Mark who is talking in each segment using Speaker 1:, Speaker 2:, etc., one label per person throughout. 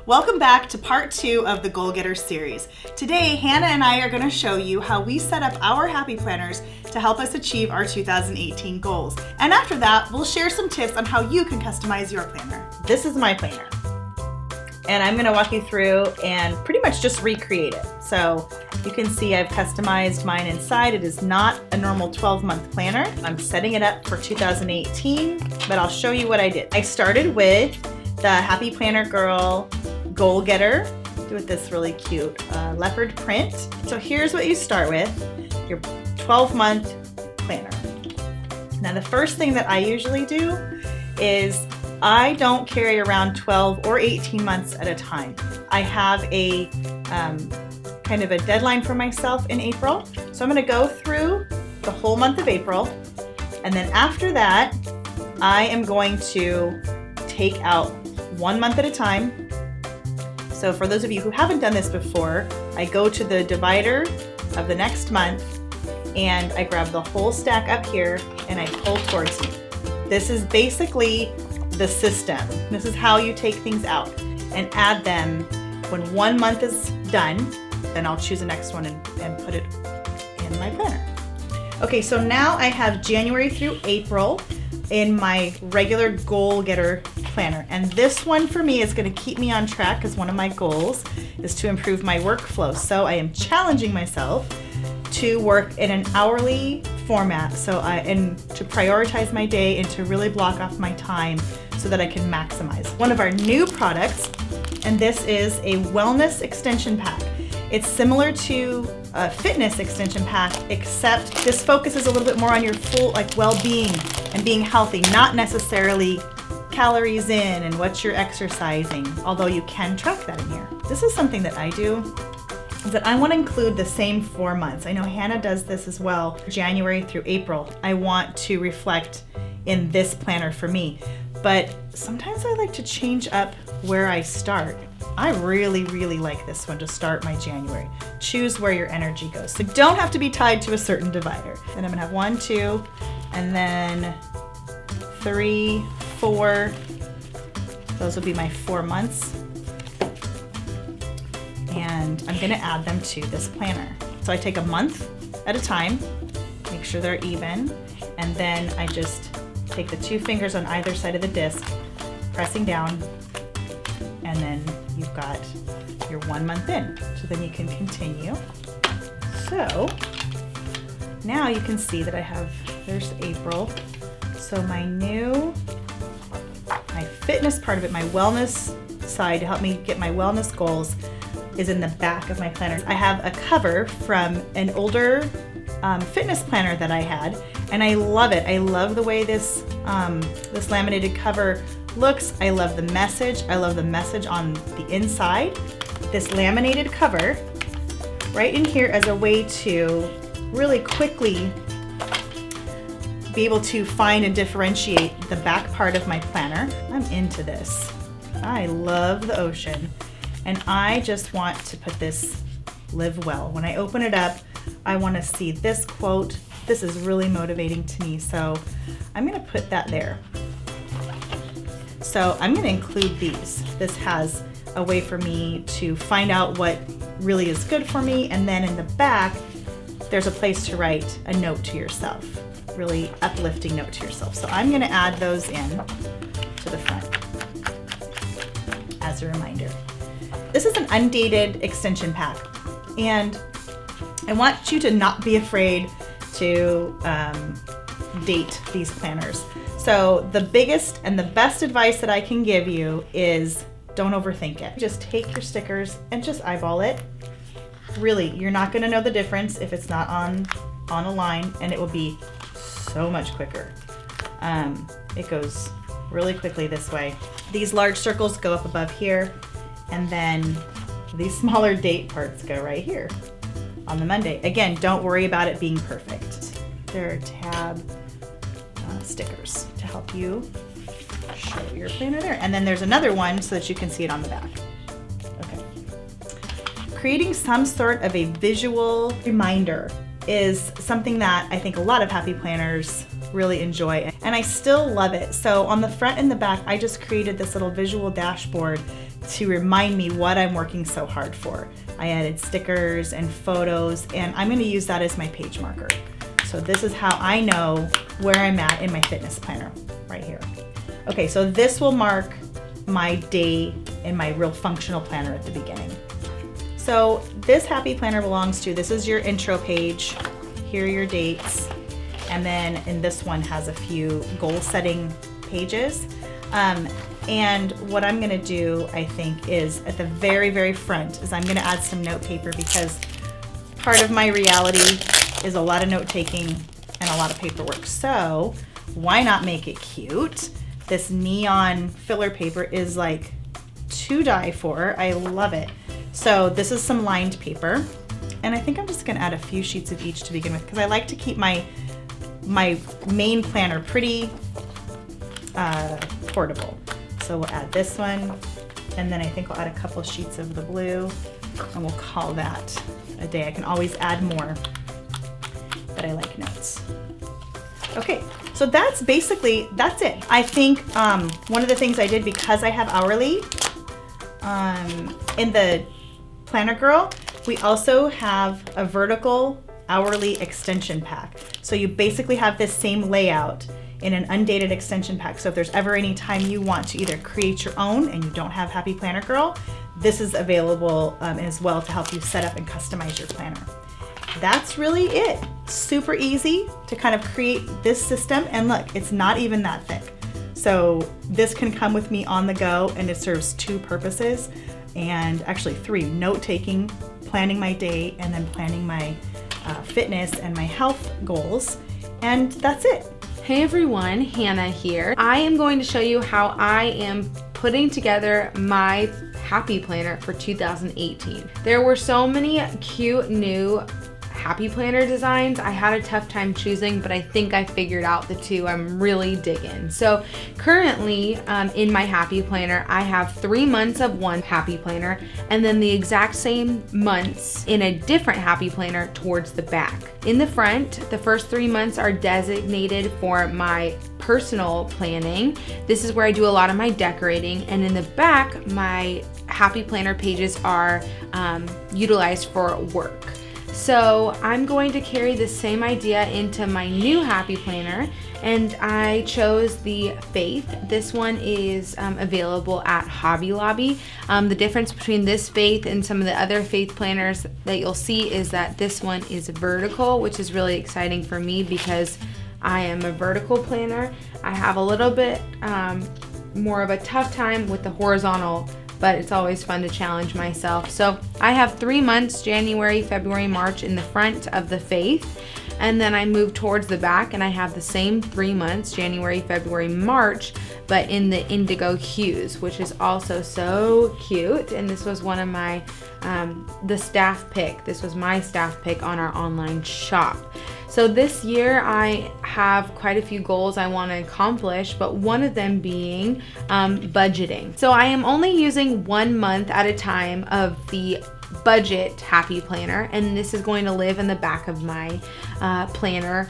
Speaker 1: Welcome back to part 2 of the Goal Getter series. Today, Hannah and I are going to show you how we set up our happy planners to help us achieve our 2018 goals. And after that, we'll share some tips on how you can customize your planner.
Speaker 2: This is my planner, and I'm going to walk you through and pretty much just recreate it. So you can see I've customized mine inside. It is not a normal 12-month planner. I'm setting it up for 2018, but I'll show you what I did. I started with the Happy Planner Girl Goal Getter with this really cute leopard print. So here's what you start with, your 12-month planner. Now the first thing that I usually do is I don't carry around 12 or 18 months at a time. I have a kind of a deadline for myself in April. So I'm going to go through the whole month of April, and then after that I am going to take out 1 month at a time. So for those of you who haven't done this before, I go to the divider of the next month and I grab the whole stack up here and I pull towards me. This is basically the system. This is how you take things out and add them. When 1 month is done, then I'll choose the next one and put it in my planner. Okay, so now I have January through April in my regular Goal Getter planner. And this one for me is going to keep me on track, because one of my goals is to improve my workflow. So I am challenging myself to work in an hourly format, and to prioritize my day and to really block off my time so that I can maximize. One of our new products, and this is a wellness extension pack. It's similar to a fitness extension pack, except this focuses a little bit more on your full well-being and being healthy, not necessarily calories in and what you're exercising, although you can track that in here. This is something that I do, is that I want to include the same 4 months. I know Hannah does this as well, January through April. I want to reflect in this planner for me, but sometimes I like to change up where I start. I really, really like this one to start my January. Choose where your energy goes. So don't have to be tied to a certain divider. And I'm gonna have 1, 2, and then 3, 4. Those will be my 4 months. And I'm gonna add them to this planner. So I take a month at a time, make sure they're even, and then I just take the 2 fingers on either side of the disc, pressing down, and then you've got your 1 month in. So then you can continue. So now you can see that I have, there's April. So my fitness part of it, my wellness side to help me get my wellness goals, is in the back of my planner. I have a cover from an older fitness planner that I had, and I love it. I love the way this laminated cover looks. I love the message. I love the message on the inside. This laminated cover right in here as a way to really quickly be able to find and differentiate the back part of my planner. I'm into this. I love the ocean, and I just want to put this live well. When I open it up, I want to see this quote. This is really motivating to me, so I'm going to put that there. So I'm going to include these. This has a way for me to find out what really is good for me, and then in the back there's a place to write a note to yourself, really uplifting note to yourself. So I'm going to add those in to the front as a reminder. This is an undated extension pack, and I want you to not be afraid to date these planners. So the biggest and the best advice that I can give you is don't overthink it. Just take your stickers and just eyeball it. Really, you're not going to know the difference if it's not on a line, and it will be so much quicker. It goes really quickly this way. These large circles go up above here, and then these smaller date parts go right here on the Monday. Again, don't worry about it being perfect. There are tab stickers to help you show your planner there. And then there's another one so that you can see it on the back. Okay. Creating some sort of a visual reminder is something that I think a lot of happy planners really enjoy, and I still love it. So on the front and the back, I just created this little visual dashboard to remind me what I'm working so hard for. I added stickers and photos, and I'm going to use that as my page marker. So this is how I know where I'm at in my fitness planner, right here. Okay, so this will mark my day in my real functional planner at the beginning. So this happy planner belongs to, this is your intro page. Here are your dates. And then in this one has a few goal setting pages. And what I'm gonna do, I think, is at the very, very front is I'm gonna add some note paper, because part of my reality is a lot of note taking and a lot of paperwork. So why not make it cute? This neon filler paper is like to die for. I love it. So this is some lined paper. And I think I'm just gonna add a few sheets of each to begin with, because I like to keep my main planner pretty portable. So we'll add this one, and then I think I'll add a couple sheets of the blue, and we'll call that a day. I can always add more, but I like notes. Okay, so that's it. I think one of the things I did, because I have hourly in the Planner Girl, we also have a vertical hourly extension pack. So you basically have this same layout in an undated extension pack. So if there's ever any time you want to either create your own and you don't have Happy Planner Girl, this is available as well to help you set up and customize your planner. That's really it. Super easy to kind of create this system. And look, it's not even that thick. So this can come with me on the go, and it serves two purposes, and actually three: note-taking, planning my day, and then planning my fitness and my health goals. And that's it.
Speaker 3: Hey everyone, Hannah here. I am going to show you how I am putting together my Happy Planner for 2018. There were so many cute new Happy Planner designs. I had a tough time choosing, but I think I figured out the two I'm really digging. So currently in my Happy Planner, I have 3 months of one Happy Planner, and then the exact same months in a different Happy Planner towards the back. In the front, the first 3 months are designated for my personal planning. This is where I do a lot of my decorating, and in the back, my Happy Planner pages are utilized for work. So I'm going to carry the same idea into my new Happy Planner, and I chose the Faith. This one is available at Hobby Lobby. The difference between this Faith and some of the other Faith planners that you'll see is that this one is vertical, which is really exciting for me because I am a vertical planner. I have a little bit more of a tough time with the horizontal, but it's always fun to challenge myself. So I have 3 months, January, February, March, in the front of the Faith. And then I move towards the back and I have the same 3 months, January, February, March, but in the indigo hues, which is also so cute. And this was one of my, the staff pick. This was my staff pick on our online shop. So this year I have quite a few goals I want to accomplish, but one of them being budgeting. So I am only using 1 month at a time of the budget Happy Planner, and this is going to live in the back of my planner.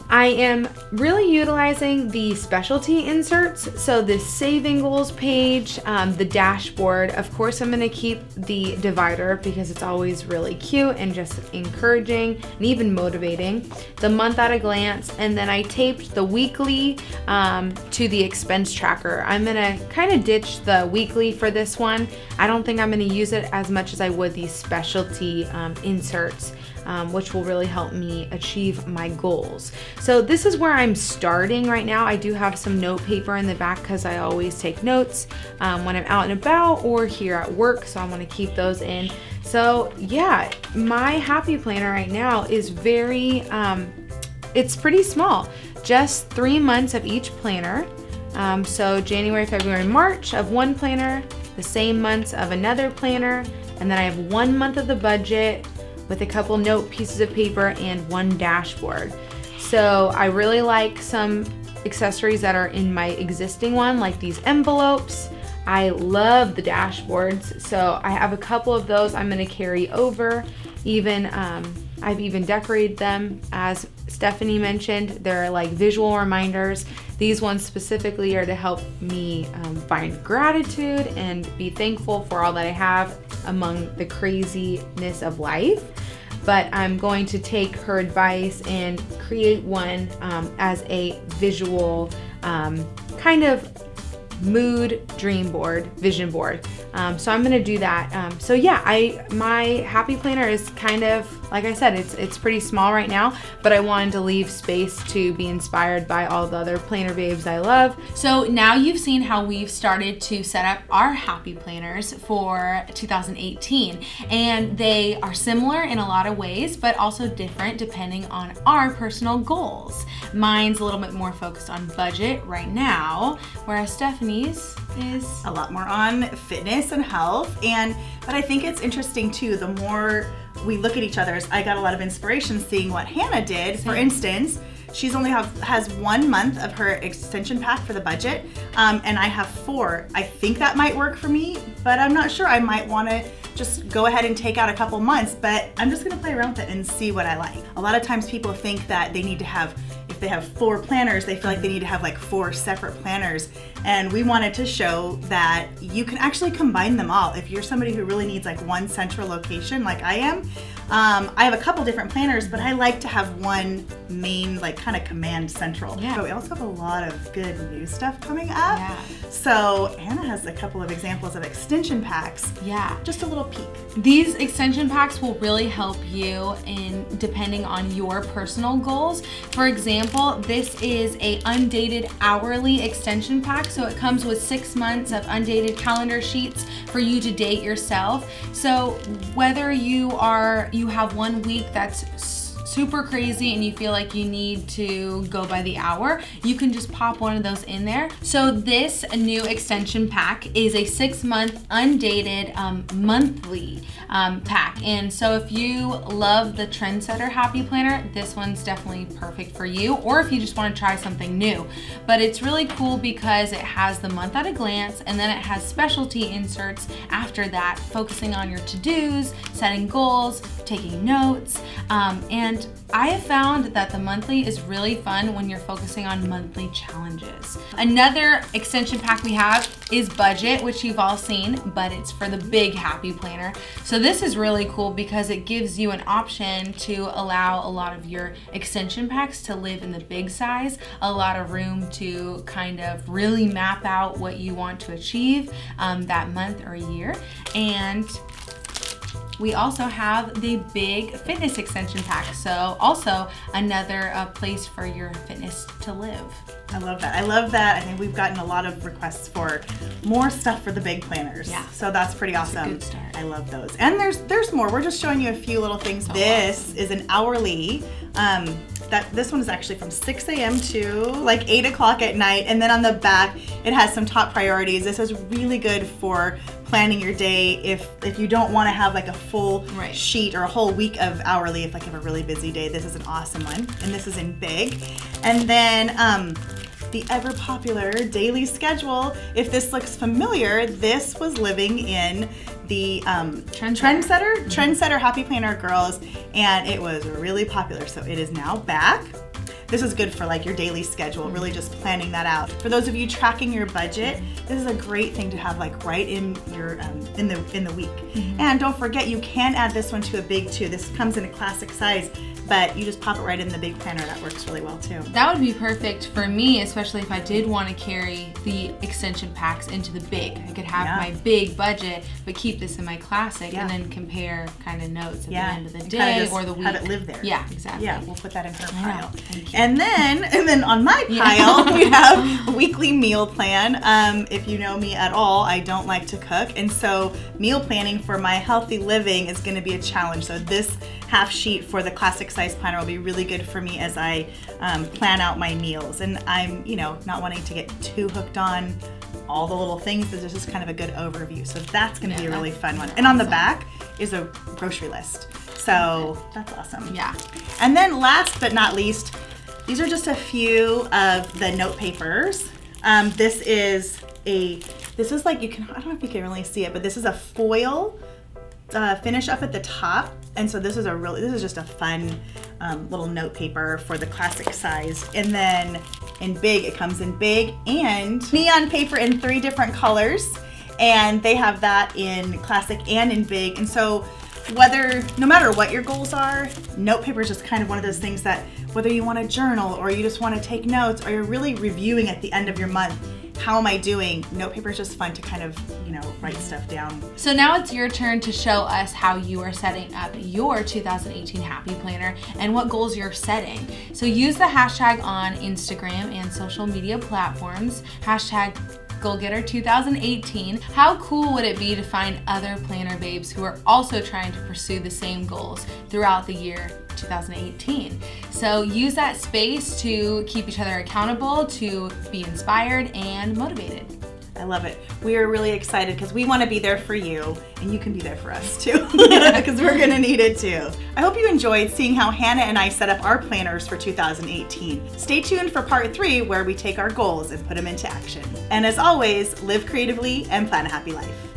Speaker 3: I am really utilizing the specialty inserts, so the saving goals page, the dashboard. Of course, I'm going to keep the divider because it's always really cute and just encouraging and even motivating. The month at a glance, and then I taped the weekly to the expense tracker. I'm going to kind of ditch the weekly for this one. I don't think I'm going to use it as much as I would these specialty inserts. Which will really help me achieve my goals. So this is where I'm starting right now. I do have some note paper in the back because I always take notes when I'm out and about or here at work, so I want to keep those in. So yeah, my Happy Planner right now is very, it's pretty small, just 3 months of each planner. So January, February, March of one planner, the same months of another planner, and then I have 1 month of the budget with a couple note pieces of paper and one dashboard. So I really like some accessories that are in my existing one, like these envelopes. I love the dashboards, so I have a couple of those I'm gonna carry over. Even I've even decorated them as Stephanie mentioned, they're like visual reminders. These ones specifically are to help me find gratitude and be thankful for all that I have among the craziness of life. But I'm going to take her advice and create one as a visual kind of mood dream board, vision board. So I'm gonna do that. So yeah, my happy planner is kind of, like I said, it's pretty small right now, but I wanted to leave space to be inspired by all the other planner babes I love.
Speaker 4: So now you've seen how we've started to set up our happy planners for 2018, and they are similar in a lot of ways, but also different depending on our personal goals. Mine's a little bit more focused on budget right now, whereas Stephanie's is
Speaker 1: a lot more on fitness and health. But I think it's interesting too, the more we look at each other's, I got a lot of inspiration seeing what Hannah did. For instance, she's only has 1 month of her extension pack for the budget, and I have 4. I think that might work for me, but I'm not sure. I might want to just go ahead and take out a couple months, but I'm just gonna play around with it and see what I like. A lot of times people think that they need to have, if they have 4 planners, they feel like they need to have like 4 separate planners. And we wanted to show that you can actually combine them all. If you're somebody who really needs like one central location like I am, I have a couple different planners, but I like to have one main, like kind of command central.
Speaker 4: Yeah.
Speaker 1: But we also have a lot of good new stuff coming up.
Speaker 4: Yeah.
Speaker 1: So Hannah has a couple of examples of extension packs.
Speaker 4: Yeah.
Speaker 1: Just a little peek.
Speaker 4: These extension packs will really help you in depending on your personal goals. For example, this is a undated hourly extension pack. So it comes with 6 months of undated calendar sheets for you to date yourself. So whether you have 1 week that's super crazy and you feel like you need to go by the hour, you can just pop one of those in there. So this new extension pack is a 6-month undated monthly pack. And so if you love the Trendsetter Happy Planner, this one's definitely perfect for you, or if you just want to try something new. But it's really cool because it has the month at a glance, and then it has specialty inserts after that, focusing on your to-dos, setting goals, taking notes, and I have found that the monthly is really fun when you're focusing on monthly challenges. Another extension pack we have is budget, which you've all seen, but it's for the big happy planner. So this is really cool because it gives you an option to allow a lot of your extension packs to live in the big size, a lot of room to kind of really map out what you want to achieve that month or year. And we also have the big fitness extension pack. So also another place for your fitness to live.
Speaker 1: I love that. I love that. I think we've gotten a lot of requests for more stuff for the big planners.
Speaker 4: Yeah.
Speaker 1: So that's pretty awesome.
Speaker 4: a good start.
Speaker 1: I love those. And there's more. We're just showing you a few little things.
Speaker 4: So
Speaker 1: this is an hourly. This one is actually from 6 a.m. to like 8 o'clock at night. And then on the back, it has some top priorities. This is really good for planning your day if you don't want to have like a full sheet or a whole week of hourly. If like you have a really busy day, this is an awesome one. And this is in big. And then the ever popular daily schedule. If this looks familiar, this was living in the Trendsetter Happy Planner Girls, and it was really popular. So it is now back. This is good for like your daily schedule, really just planning that out. For those of you tracking your budget, this is a great thing to have like right in your in the week. And don't forget, you can add this one to a big too. This comes in a classic size, but you just pop it right in the big planner. That works really well too.
Speaker 4: That would be perfect for me, especially if I did want to carry the extension packs into the big. I could have my big budget, but keep this in my classic and then compare kind of notes at the end of the day or the week.
Speaker 1: Have it live there.
Speaker 4: Yeah, exactly.
Speaker 1: Yeah, we'll put that in her pile.
Speaker 4: Thank you.
Speaker 1: And then on my pile, we have a weekly meal plan. If you know me at all, I don't like to cook. And so meal planning for my healthy living is going to be a challenge. So this half sheet for the classic size planner will be really good for me as I plan out my meals. And I'm, not wanting to get too hooked on all the little things, but this is kind of a good overview. So that's going to be a really fun one. And on the back is a grocery list. So that's awesome.
Speaker 4: Yeah.
Speaker 1: And then last but not least, these are just a few of the note papers. This is like, I don't know if you can really see it, but this is a foil finish up at the top. And so this is just a fun little note paper for the classic size. And then in big, it comes in big and neon paper in 3 different colors. And they have that in classic and in big. And so no matter what your goals are, note paper is just kind of one of those things that whether you want to journal or you just want to take notes or you're really reviewing at the end of your month, how am I doing? Note paper is just fun to kind of, write stuff down.
Speaker 4: So now it's your turn to show us how you are setting up your 2018 Happy Planner and what goals you're setting. So use the hashtag on Instagram and social media platforms, hashtag Goalgetter 2018. How cool would it be to find other planner babes who are also trying to pursue the same goals throughout the year 2018? So use that space to keep each other accountable, to be inspired and motivated.
Speaker 1: I love it. We are really excited because we want to be there for you, and you can be there for us too, because we're going to need it too. I hope you enjoyed seeing how Hannah and I set up our planners for 2018. Stay tuned for part 3 where we take our goals and put them into action. And as always, live creatively and plan a happy life.